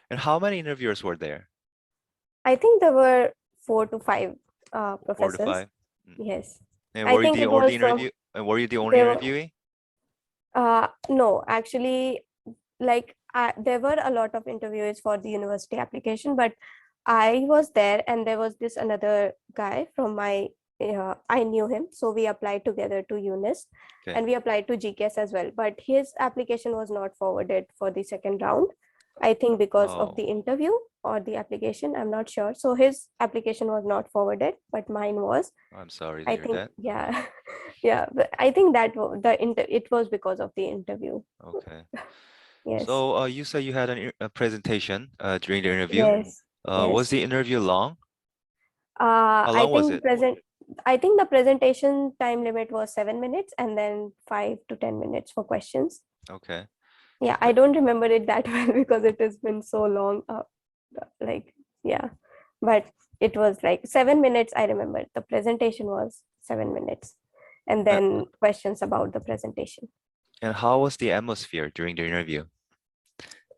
And how many interviewers were there? I think there were 4 to 5 Four to professors. five. Mm. Yes. And I were you think the it only was from, interview? Were you the only they were, interviewee? no, actually, like there were a lot of interviews for the university application, but I was there and there was this another guy from my, I knew him. So we applied together to UNIST Okay. and we applied to GKS as well. But his application was not forwarded for the second round. I think because of the Oh, interview or the application, I'm not sure. So his application was not forwarded, but mine was. I'm sorry to I hear think, that. yeah, yeah. But I think that it was because of the interview. Okay. Yes, So you said you had a presentation during the interview. yes, Was yes. the interview long? How I long was think it? present. I think the presentation time limit was 7 minutes, and then 5 to 10 minutes for questions. Okay. Yeah, I Uh, don't remember it that well because it has been so long. Like, yeah, but it was like 7 minutes. I remember the presentation was 7 minutes, and uh, then questions about the presentation. and how was the atmosphere during the interview?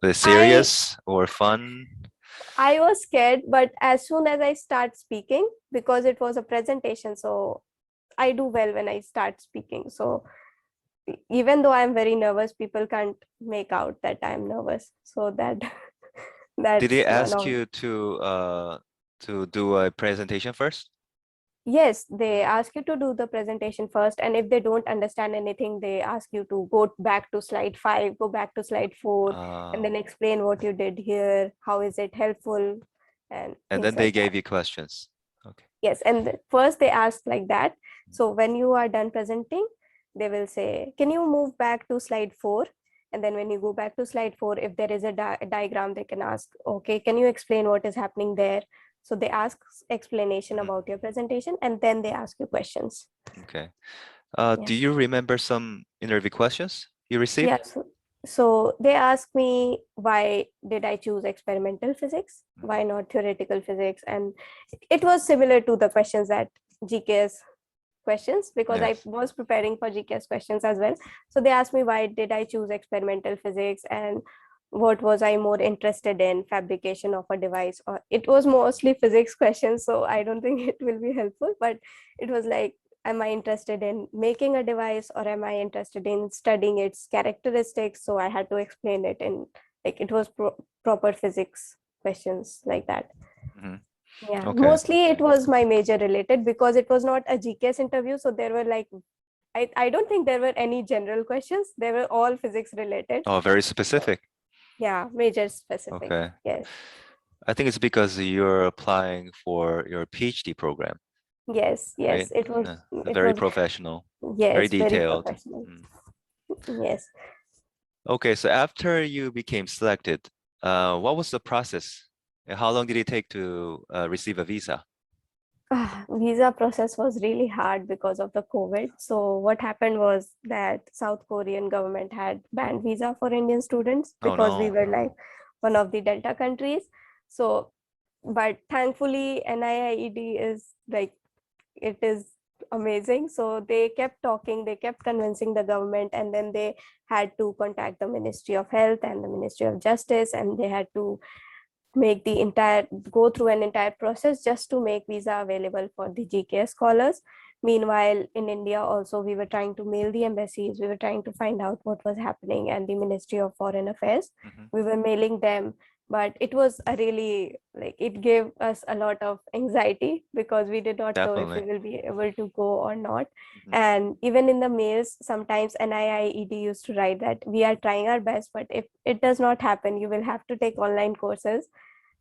Was it I serious or fun? I was scared, but as soon as I start speaking, because it was a presentation, so I do well when I start speaking. So even though I'm very nervous, people can't make out that I'm nervous. So that Did they that's one ask of. you to do a presentation first? Yes, they Mm. ask you to do the presentation first, and if they don't understand anything, they ask you to go back to slide 5, go back to slide 4, and then explain what you did here, how is it helpful, and And things then they like that. gave you questions. Okay. Yes, and first they ask like that. So when you are done presenting, they will say, "Can you move back to slide 4?" And then when you go back to slide 4, if there is a diagram, they can ask, "Okay, can you explain what is happening there?" So they ask explanation Mhm. about your presentation, and then they ask you questions. Okay. Yeah. Do you remember some interview questions you Yeah. received? So they asked me, why did I choose experimental physics? Mhm. Why not theoretical physics? And it was similar to the questions that GKS questions, because I Yes. was preparing for GKS questions as well. So they asked me, why did I choose experimental physics, and what was I more interested in, fabrication of a device, or it was mostly physics questions. So I don't think it will be helpful, but it was like, am I interested in making a device, or am I interested in studying its characteristics? So I had to explain it in, like, it was proper physics questions like that. Mhm. Yeah, Okay. mostly it was my major related because it was not a GKS interview. So there were like, I don't think there were any general questions. They were all physics related. Oh, very specific. Yeah, major specific. Okay. Yes. I think it's because you're applying for your PhD program, Yes. right? Yes. It was, it Very was, professional, very yes, very detailed. professional. Mm. Yes. Okay, so after you became selected, what was the process? And how long did it take to receive a visa? Visa process was really hard because of the COVID. So what happened was that South Korean government had banned visa for Indian students Oh because we no. were like one of the Delta countries. So, but thankfully NIIED is like, it is amazing. So they kept talking, they kept convincing the government, and then they had to contact the Ministry of Health and the Ministry of Justice, and they had to make the entire go through an entire process just to make visa available for the GKS scholars. Meanwhile, in India also, we were trying to mail the embassies, we were trying to find out what was happening, and the Ministry of Foreign Affairs, Mhm. we were mailing them. But it was a really, like, it gave us a lot of anxiety because we did not know if we Definitely. will be able to go or not. Mhm. And even in the mails, sometimes NIIED used to write that we are trying our best, but if it does not happen, you will have to take online courses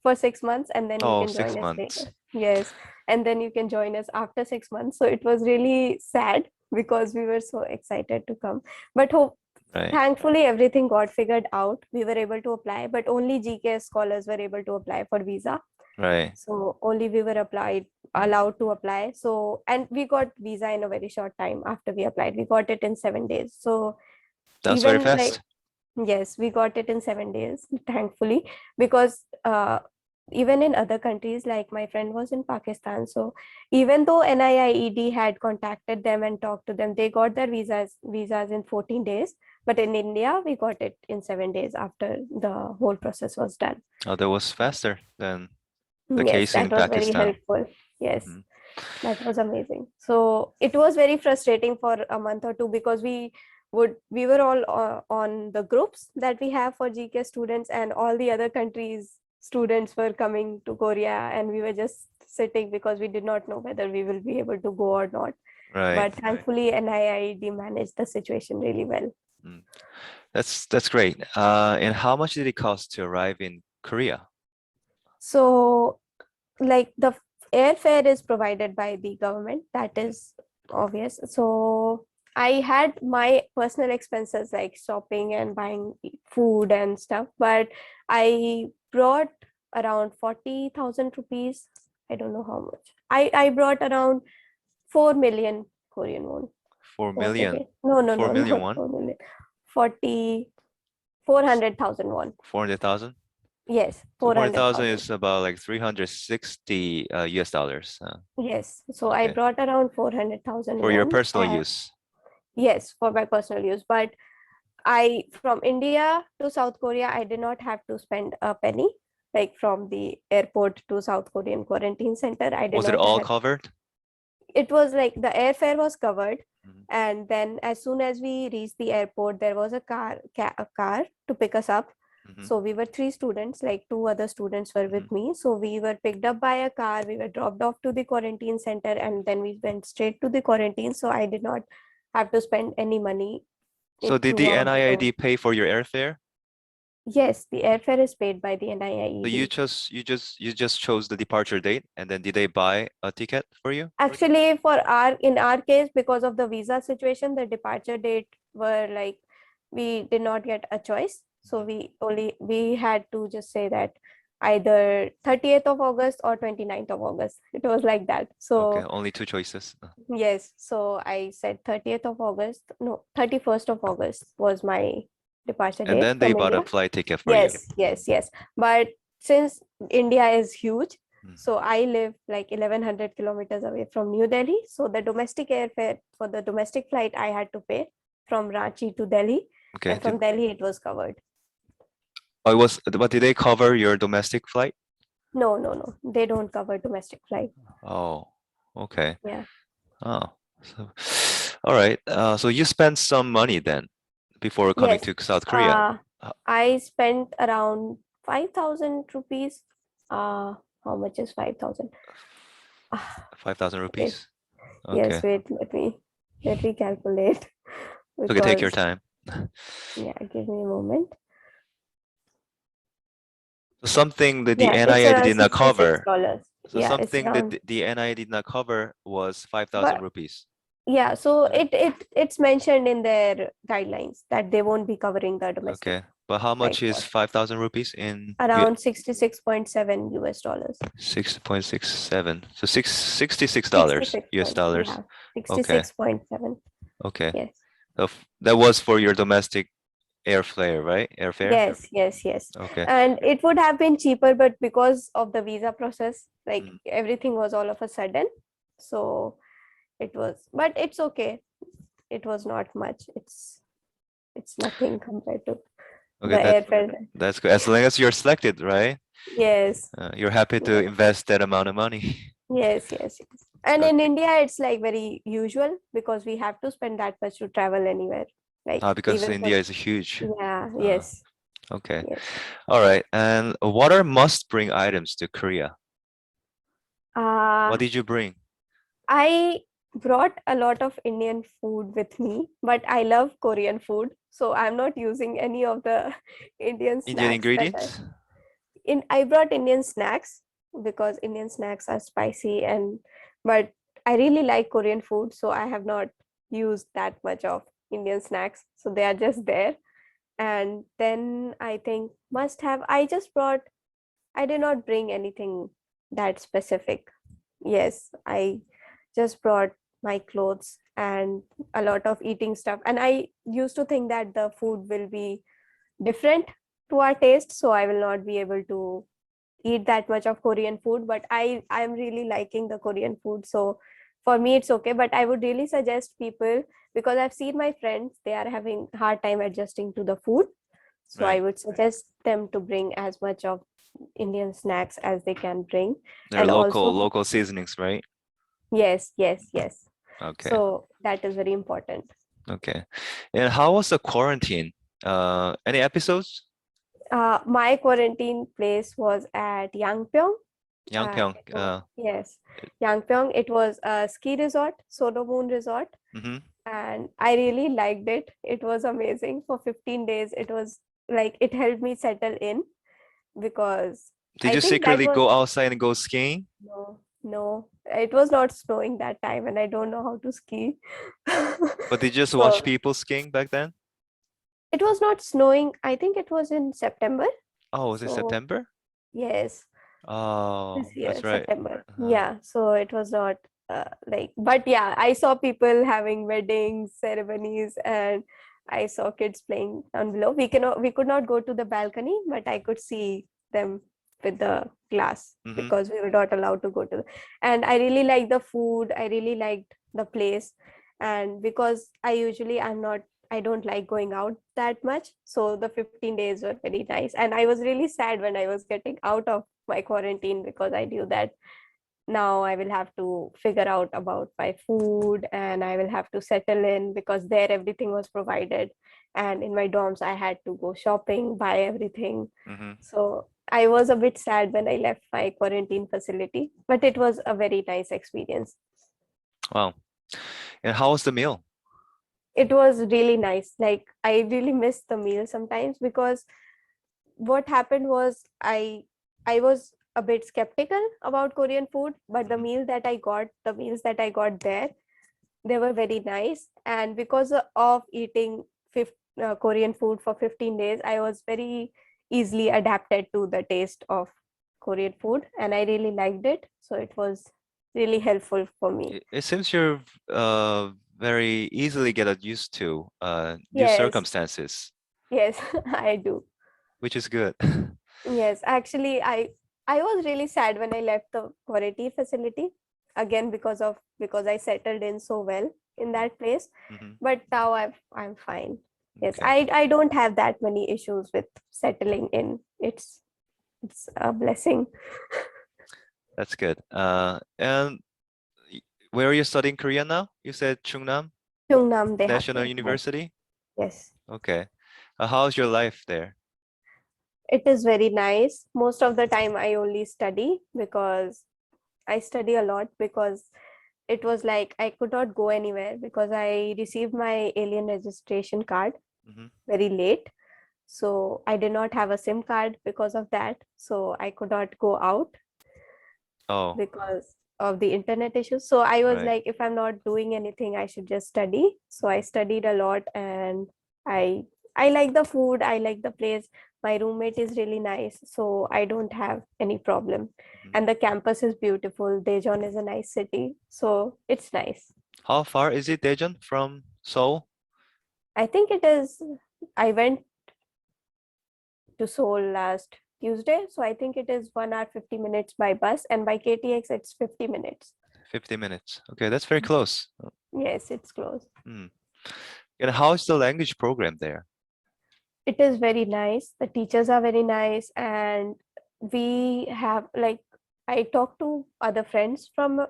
for 6 months, and then you Oh, can six join us later. months. Yes, and then you can join us after 6 months. So it was really sad because we were so excited to come. But Right. thankfully everything got figured out. We were able to apply, but only GKS scholars were able to apply for visa. Right. So only we were allowed to apply. So, and we got visa in a very short time after we applied. We got it in 7 days. So That was very even like, fast. yes, we got it in 7 days, thankfully, because even in other countries, like my friend was in Pakistan. So even though NIIED had contacted them and talked to them, they got their visas in 14 days. But in India, we got it in 7 days after the whole process was done. Oh, that was faster than the Yes, case in that was very Pakistan. helpful. Yes, Mhm. that was amazing. So it was very frustrating for a month or two because we were all on the groups that we have for GK students, and all the other countries students were coming to Korea, and we were just sitting because we did not know whether we will be able to go or not. Right. But thankfully, NIIED managed the situation really well. Mm. That's great. And how much did it cost to arrive in Korea? So, like the airfare is provided by the government, that is obvious. So I had my personal expenses like shopping and buying food and stuff, but I brought around 40,000 rupees. I don't know how much. I brought around 4 million Korean won. 4 What is million. it? No, 4 million not won? 4 million. 40, 400,000 won. 400,000? Yes, So 400,000 400,000. is about like 360 US dollars. Yes, so I Okay. brought around 400,000 For your won. personal use. Yes, for my personal use. But I, from India to South Korea, I did not have to spend a penny. Like from the airport to South Korean quarantine center, I did Was it not all have. covered? It was like the airfare was covered, Mhm. and then as soon as we reached the airport, there was a car to pick us up. Mhm. So we were 3 students, like 2 other students were with me. So we were picked up by a car, we were dropped off to the quarantine center, and then we went straight to the quarantine. So I did not have to spend any money So did the throughout. NIID pay for your airfare? Yes, the airfare is paid by the So NIIED. you just chose the departure date, and then did they buy a ticket for you? Actually, in our case, because of the visa situation, the departure date were like we did not get a choice. So we had to just say that either 30th of August or 29th of August. It was like that. Okay, So only two choices. yes, so I said 30th of August. No, 31st of August was my departure And date then they from bought a India. flight ticket for you. Yes. But since India is huge, Mm. so I live like 1100 kilometers away from New Delhi. So the domestic airfare for the domestic flight I had to pay from Ranchi to Delhi, Okay. and from Delhi it was covered. Oh, but did they cover your domestic flight? No. They don't cover domestic flight. Oh, okay. Yeah. Oh, so all right. So you spent some money then before coming Yes. to South Korea. I spent around 5,000 rupees. How much is 5,000? 5,000 Wait, rupees. yes, Okay. wait, let me calculate Okay, take your because time. yeah, give me a moment. So something that the Yeah, it's NIIED around did not cover. $66. So Yeah, it's something that around, the NIIED did not cover was 5,000 but rupees. yeah, so Right. it's mentioned in their guidelines that they won't be covering the domestic Okay. But how much flight is cost. 5,000 rupees in Around 66.7 US dollars. 6.67? So $66 66 US point, dollars. yeah, Okay. 66.7. Okay. Yes. So that was for your domestic airfare, right? Airfare? Yes. Okay. And it would have been cheaper, but because of the visa process, like Mm. everything was all of a sudden. So it was, but it's okay. It was not much. It's nothing compared to the Okay, airfare. that's good. As long as you're selected, right? Yes, You're happy to yes, invest that amount of money. yes. And in Okay. India, it's like very usual because we have to spend that much to travel anywhere. Like Because even India for, is huge. yeah, Uh, yes, okay. yes. All right. And what are must-bring items to Korea? Uh, What did you bring? I brought a lot of Indian food with me, but I love Korean food. So I'm not using any of the Indian Indian snacks that ingredients? I brought Indian snacks because Indian snacks are spicy, and but I really like Korean food, so I have not used that much of Indian snacks. So they are just there. And then I think must have, I did not bring anything that specific. Yes, I just brought my clothes and a lot of eating stuff. And I used to think that the food will be different to our taste, so I will not be able to eat that much of Korean food. But I'm really liking the Korean food. So for me it's okay, but I would really suggest people, because I've seen my friends, they are having hard time adjusting to the food. So I Right. would suggest them to bring as much of Indian snacks as they can bring. They're And also, local seasonings, right? yes, yes, yes. Okay. So that is very important. Okay. And how was the quarantine? Any episodes? My quarantine place was at Yangpyeong. Yangpyeong. It was, yes, Yangpyeong. It was a ski resort, Sono Moon Resort, Mhm. and I really liked it. It was amazing. For 15 days, it was like it helped me settle in, because Did I you think that secretly was go outside and go skiing? no, it was not snowing that time, and I don't know how to ski. But did you just watch So people skiing back then? it was not snowing. I think it was in September. Oh, was it So September? yes, Oh, this year, that's right. September. Uh-huh. Yeah, so it was not like, but yeah, I saw people having weddings, ceremonies, and I saw kids playing down below. We could not go to the balcony, but I could see them with the glass, Mm-hmm. because we were not allowed to go to and I really liked the food. I really liked the place. And because I don't like going out that much. So the 15 days were very nice. And I was really sad when I was getting out of my quarantine, because I knew that now I will have to figure out about my food, and I will have to settle in, because there everything was provided. And in my dorms, I had to go shopping, buy everything. Mm-hmm. So I was a bit sad when I left my quarantine facility, but it was a very nice experience. Wow. And how was the meal? It was really nice. Like, I really miss the meal sometimes, because what happened was I was a bit skeptical about Korean food, but Mhm. the meals that I got there, they were very nice. And because of eating Korean food for 15 days, I was very easily adapted to the taste of Korean food, and I really liked it. So it was really helpful for me. It seems you're very easily get used to new Yes, circumstances, yes, I do. which is good. Yes, actually, I was really sad when I left the quarantine facility, again, because I settled in so well in that place. Mm-hmm. But now I'm fine. Yes, Okay, I don't have that many issues with settling in. It's a blessing. that's good. And y- where are you studying Korean now? You said Chungnam Chungnam National Dehat. Yes, University? yes. Okay. How's your life there? It is very nice. Most of the time, I only study, because I study a lot, because it was like I could not go anywhere, because I received my alien registration card Mm-hmm. very late. So I did not have a SIM card because of that. So I could not go out Oh, because of the internet issues. So I was right. like, if I'm not doing anything, I should just study. So I studied a lot, and I I like the food, I like the place. My roommate is really nice, so I don't have any problem. Mhm. And the campus is beautiful. Daejeon is a nice city, so it's nice. How far is it, Daejeon, from Seoul? I think it is. I went to Seoul last Tuesday, so I think it is 1 hour 50 minutes by bus, and by KTX it's 50 minutes. 50 minutes. Okay, that's very close. Yes, it's close. Hmm. And how's the language program there? It is very nice. The teachers are very nice, and we have like I talk to other friends from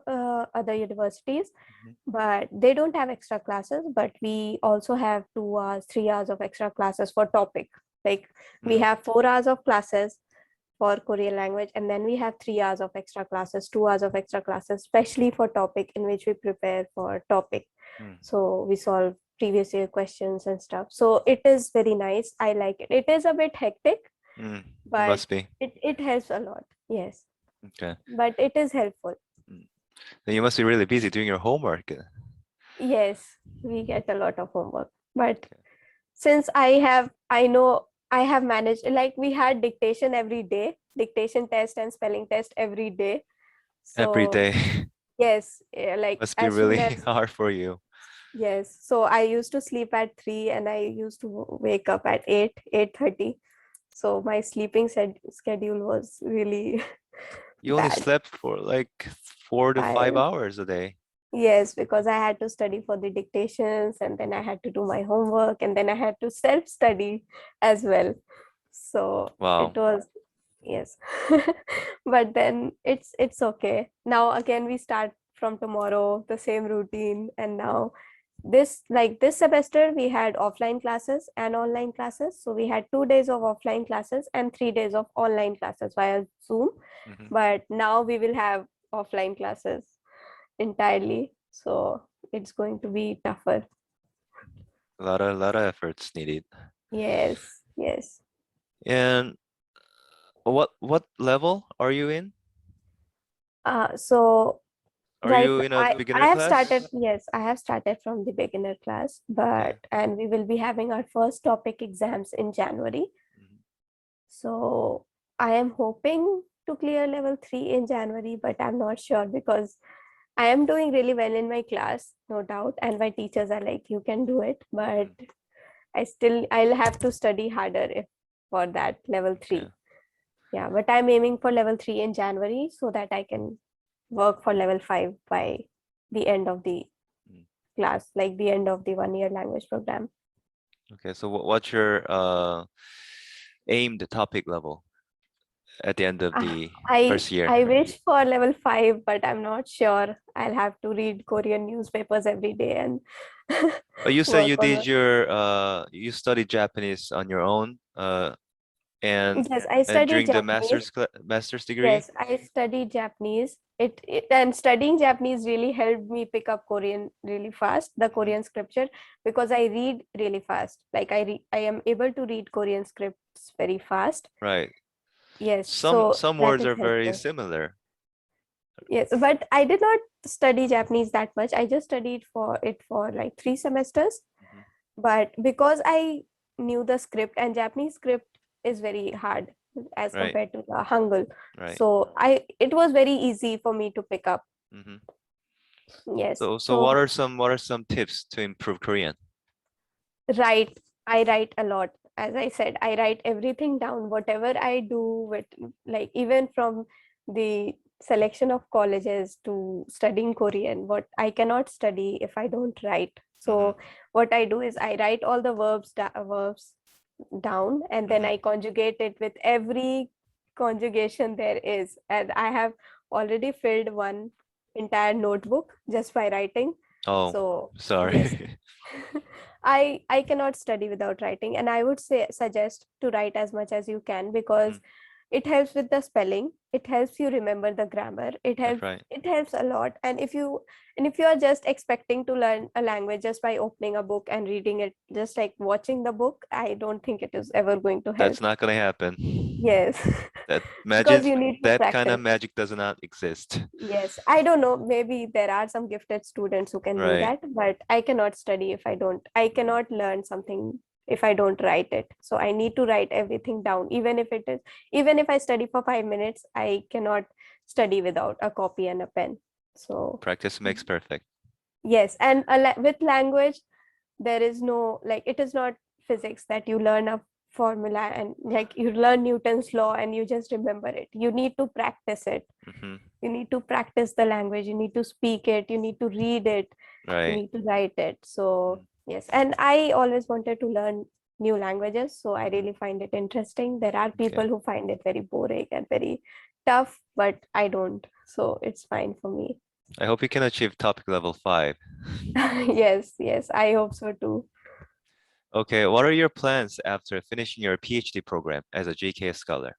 other universities, Mhm. but they don't have extra classes. But we also have 2 hours, 3 hours of extra classes for topic. Like, we Mm. have 4 hours of classes for Korean language, and then we have 3 hours of extra classes, 2 hours of extra classes, especially for topic, in which we prepare for topic. Mm. So we solve previous year questions and stuff. So it is very nice. I like it. It is a bit hectic, Mm. It but must be. it helps a lot. Yes, Okay. but it is helpful. Mm. Then you must be really busy doing your homework. Yes, we get a lot of homework, but Okay. since I know I have managed, like, we had dictation every day, dictation test and spelling test every day. Every So day yes, like, must be as soon really as, hard for you. yes, so I used to sleep at 3, and I used to wake up at 8, 8:30. So my sleeping schedule was really You only bad. slept for like 4 to 5 5, hours a day. Yes, because I had to study for the dictations and then I had to do my homework and then I had to self-study as well. So it Wow. was, yes. But then it's okay. Now again we start from tomorrow, the same routine. And now this semester we had offline classes and online classes. So we had 2 days of offline classes and 3 days of online classes via Zoom. Mhm. But now we will have offline classes entirely. So it's going to be tougher. A lot of efforts needed. Yes, yes. And what level are you in? So Are right, you in a I beginner have started, class? yes, I have started from the beginner class, Okay. and we will be having our first topic exams in January. Mhm. So I am hoping to clear level 3 in January, but I'm not sure because I am doing really well in my class, no doubt, and my teachers are like, you can do it, but Mhm. I'll have to study harder if for that level Okay. 3. Yeah, but I'm aiming for level 3 in January so that I can work for level 5 by the end of the Mm. class, like the end of the 1 year language program. Okay. So what's your aimed topic level at the end of the first year? I wish for level 5, but I'm not sure. I'll have to read Korean newspapers every day and Oh, you said work you on did your you studied Japanese on your own and Yes, I studied during the Japanese. master's degree? Yes, I studied Japanese. It and studying Japanese really helped me pick up Korean really fast, the Mhm. Korean scripture, because I read really fast. Like I am able to read Korean scripts very fast. Right. Yes, Some so some that words is are very helpful. similar. Yes, but I did not study Japanese that much. I just studied for it for like 3 semesters. Mhm. But because I knew the script, and Japanese script is very hard as Right. compared to the Hangul. Right. So it was very easy for me to pick up. Mhm. Yes. So So what are some tips to improve Korean? write, I write a lot. As I said, I write everything down, whatever I do with, like, even from the selection of colleges to studying Korean, what I cannot study if I don't write. Mhm. So what I do is I write all the verbs down, and then Mhm. I conjugate it with every conjugation there is. And I have already filled one entire notebook just by writing. Oh, So yes. sorry. I cannot study without writing, and I would say suggest to write as much as you can, Mhm. because it helps with the spelling, it helps you remember the grammar, That's right. it helps a lot. And if you are just expecting to learn a language just by opening a book and reading it, just like watching the book, I don't think it is ever going to help. That's not gonna happen. Yes. That Because magic, you need to that kind of practice. magic does not exist. Yes, I don't know. Maybe there are some gifted students who can do Right. that, but I cannot study if I don't. I Mhm. cannot learn something if I don't write it. So I need to write everything down, even if I study for 5 minutes, I cannot study without a copy and a pen. So Practice makes perfect. yes, and with language, there is no, like, it is not physics that you learn a formula and like you learn Newton's law and you just remember it. You need to practice it. Mhm. You need to practice the language, you need to speak it, you need to read it, you Right. need to write it. So Mhm. yes, and I always wanted to learn new languages, so I Mhm. really find it interesting. There are Okay. people who find it very boring and very tough, but I don't, so it's fine for me. I hope you can achieve topic level 5. Yes, yes, I hope so too. Okay, what are your plans after finishing your PhD program as a GKS scholar?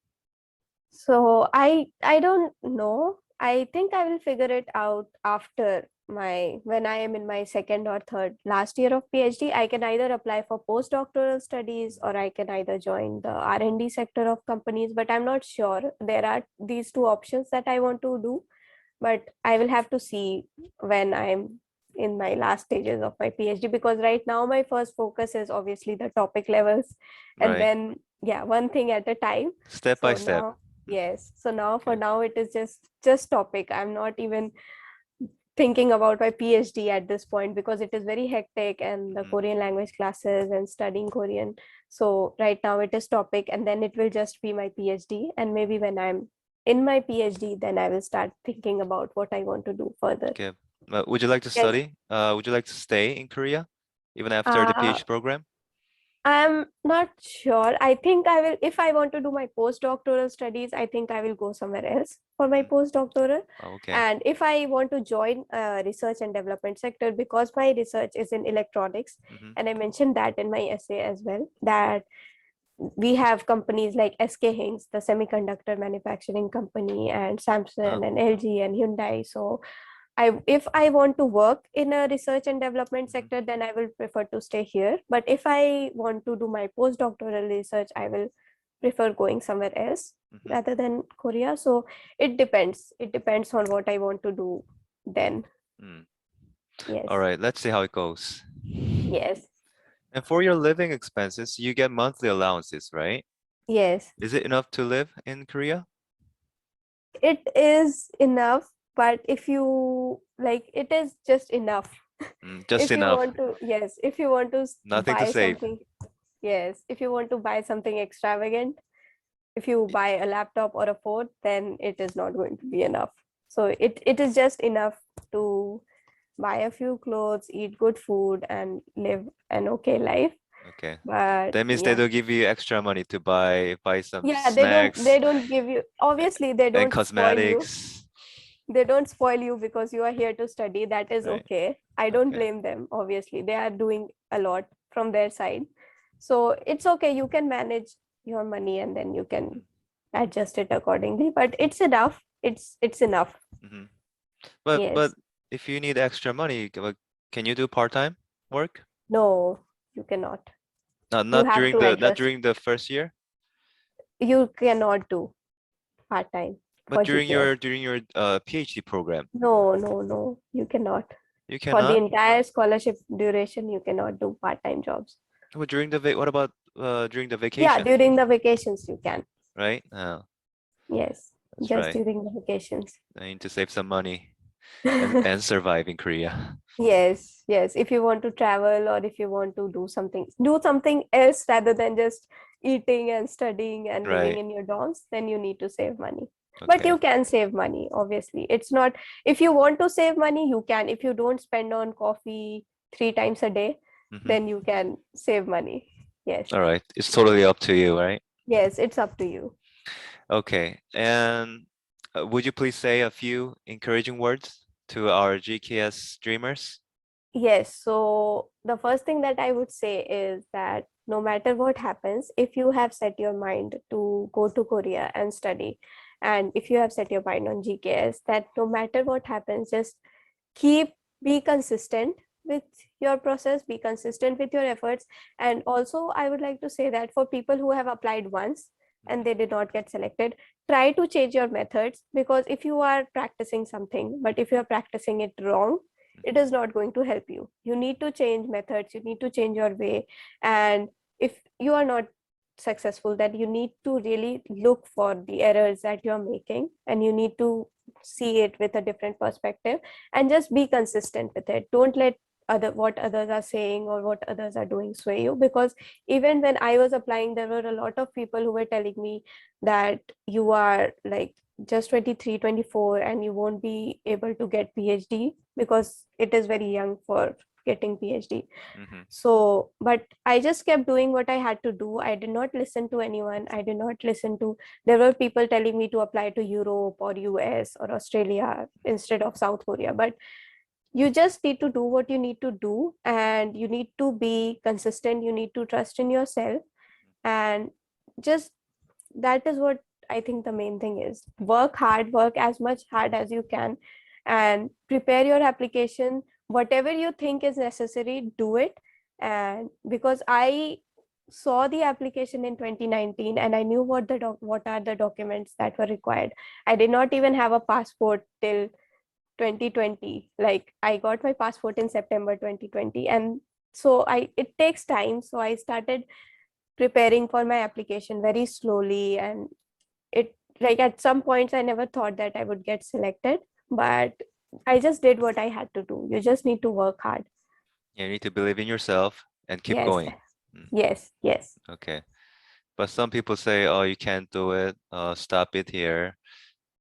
So I don't know. I think I will figure it out after my when I am in my second or third last year of PhD. I can either apply for postdoctoral studies or I can either join the R&D sector of companies, but I'm not sure. There are these two options that I want to do, but I will have to see when I'm in my last stages of my PhD, because right now my first focus is obviously the topic levels, and Right. then yeah, one thing at a time. Step by So step. now, yes, so now for Okay. now it is just topic. I'm not even thinking about my PhD at this point because it is very hectic, and the Mhm. Korean language classes and studying Korean. So right now it is topic, and then it will just be my PhD. And maybe when I'm in my PhD, then I will start thinking about what I want to do further. Okay. Would you like to Yes. study? Would you like to stay in Korea even after the Uh, PhD program? I'm not sure. I think I will, if I want to do my postdoctoral studies, I think I will go somewhere else for my Mm. postdoctoral. Oh, okay. And if I want to join research and development sector, because my research is in electronics, Hmm. and I mentioned that in my essay as well, that we have companies like SK Hynix, the semiconductor manufacturing company, and Oh. Samsung and LG and Hyundai. So if I want to work in a research and development Mhm. sector, then I will prefer to stay here. But if I want to do my postdoctoral research, I will prefer going somewhere else Mhm. rather than Korea. So it depends. It depends on what I want to do then. Mm. All Yes. right, let's see how it goes. Yes. And for your living expenses, you get monthly allowances, right? Yes. Is it enough to live in Korea? It is enough, but if you like, it is just enough. Just If you enough. want to, yes, if you want to Nothing to buy save. something, yes, if you want to buy something extravagant, if you buy a laptop or a phone, then it is not going to be enough. So it is just enough to buy a few clothes, eat good food, and live an okay life. Okay. But That means they yeah, don't give you extra money to buy some yeah, snacks they don't give you, obviously they and don't spoil you. cosmetics. They don't spoil you because you are here to study. That is Right. okay. I don't Okay. blame them. Obviously, they are doing a lot from their side. So it's okay. You can manage your money and then you can adjust it accordingly. But it's enough. It's enough. Mm-hmm. But Yes. if you need extra money, can you do part-time work? No, you cannot. Not You not have during to the adjust. first year, You cannot do part-time but for GKS. during your PhD program, No, no, no. You cannot. you For the cannot. entire scholarship duration, you cannot do part-time jobs. But during the what about during the Yeah, vacation, during the vacations you can. right? Oh, Yes, that's just right. during the vacations. I need to save some money and survive in Korea. Yes, yes. If you want to travel or if you want to do something else rather than just eating and studying and living Right. in your dorms, then you need to save money. But Okay. you can save money, obviously. It's not, if you want to save money, you can. If you don't spend on coffee 3 times a day, Hmm. then you can save money. Yes. All right. It's totally up to you, right? Yes, it's up to you. Okay. And would you please say a few encouraging words to our GKS streamers? Yes, so the first thing that I would say is that no matter what happens, if you have set your mind to go to Korea and study, and if you have set your mind on GKS, that no matter what happens, just keep be consistent with your process, be consistent with your efforts. And also, I would like to say that for people who have applied once and they did not get selected, try to change your methods, because if you are practicing something, but if you are practicing it wrong, it is not going to help you. You need to change methods, you need to change your way. And if you are not successful, then you need to really look for the errors that you're making, and you need to see it with a different perspective, and just be consistent with it. Don't let what others are saying or what others are doing sway you, because even when I was applying, there were a lot of people who were telling me that you are like just 23, 24, and you won't be able to get PhD because it is very young for getting PhD. Mm-hmm. So, but I just kept doing what I had to do. I did not listen to anyone. I did not listen to, there were people telling me to apply to Europe or US or Australia instead of South Korea. But you just need to do what you need to do, and you need to be consistent. You need to trust in yourself, and just that is what I think the main thing is. Work hard, work as much hard as you can, and prepare your application. Whatever you think is necessary, do it. And because I saw the application in 2019 and I knew what are the documents that were required. I did not even have a passport till 2020. Like I got my passport in September 2020, and so I it takes time. So I started preparing for my application very slowly, and it, like, at some points I never thought that I would get selected, but I just did what I had to do. You just need to work hard. You need to believe in yourself and keep Yes, going. Mm, yes, yes, okay. But some people say, "Oh, you can't do it. Stop it here."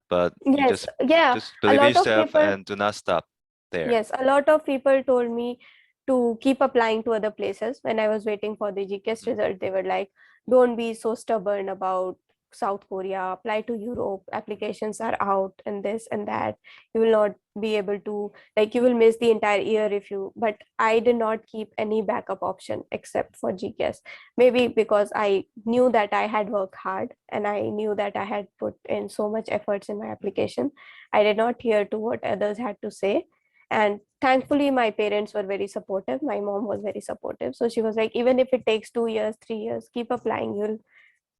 But you yes, yeah. just A believe in lot of yourself people, and do not stop. there. Yes, a lot of people told me to keep applying to other places. When I was waiting for the GKS Mhm. result, they were like, don't be so stubborn about South Korea, apply to Europe, applications are out, and this and that. You will not be able to, like, you will miss the entire year if you, but I did not keep any backup option except for GKS. Maybe because I knew that I had worked hard and I knew that I had put in so much efforts in my application. I did not hear to what others had to say, and thankfully my parents were very supportive. My mom was very supportive, so she was like, even if it takes 2 years, 3 years, keep applying,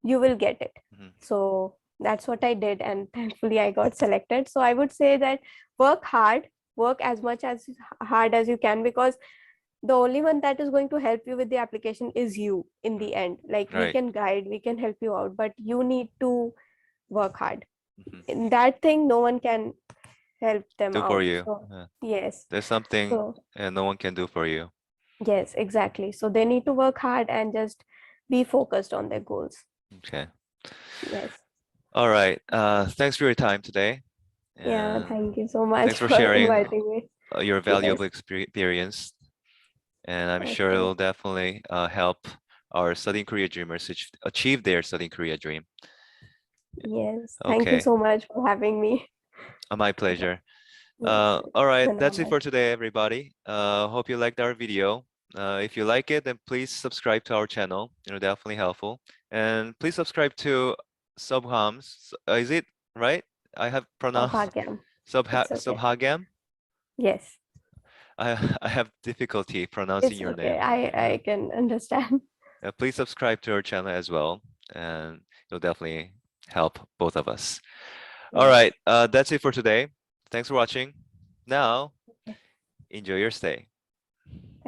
you will get it. Mhm. So that's what I did, and thankfully I got selected. So I would say that work hard, work as much as hard as you can, because the only one that is going to help you with the application is you in Mm. the end. Like, we Right. can guide, we can help you out, but you need to work hard. Mhm. In that thing, no one can help them Do for out. you. So Yeah. yes. There's something So no one can do for you. yes, exactly. So they need to work hard and just be focused on their goals. Okay. Yes. All right. Thanks for your time today. Yeah, And thank you so much thanks for for sharing inviting me. your Yes. valuable experience. And I'm sure Okay. it'll definitely help our studying Korea dreamers achieve their studying Korea dream. Yes. Thank you Okay. so much for having me. My pleasure. Yes. All right, that's it Dhanyawad. for today, everybody. Hope you liked our video. If you like it, then please subscribe to our channel. It'll definitely helpful. And please subscribe to Subhams. Is it right? I have pronounced Saubhagyam. It's okay. Subhagam. Yes. I have difficulty pronouncing It's your okay. name. I can understand. Please subscribe to our channel as well, and it'll definitely help both of us. All Yes. right, that's it for today. Thanks for watching. Now, Okay. enjoy your stay.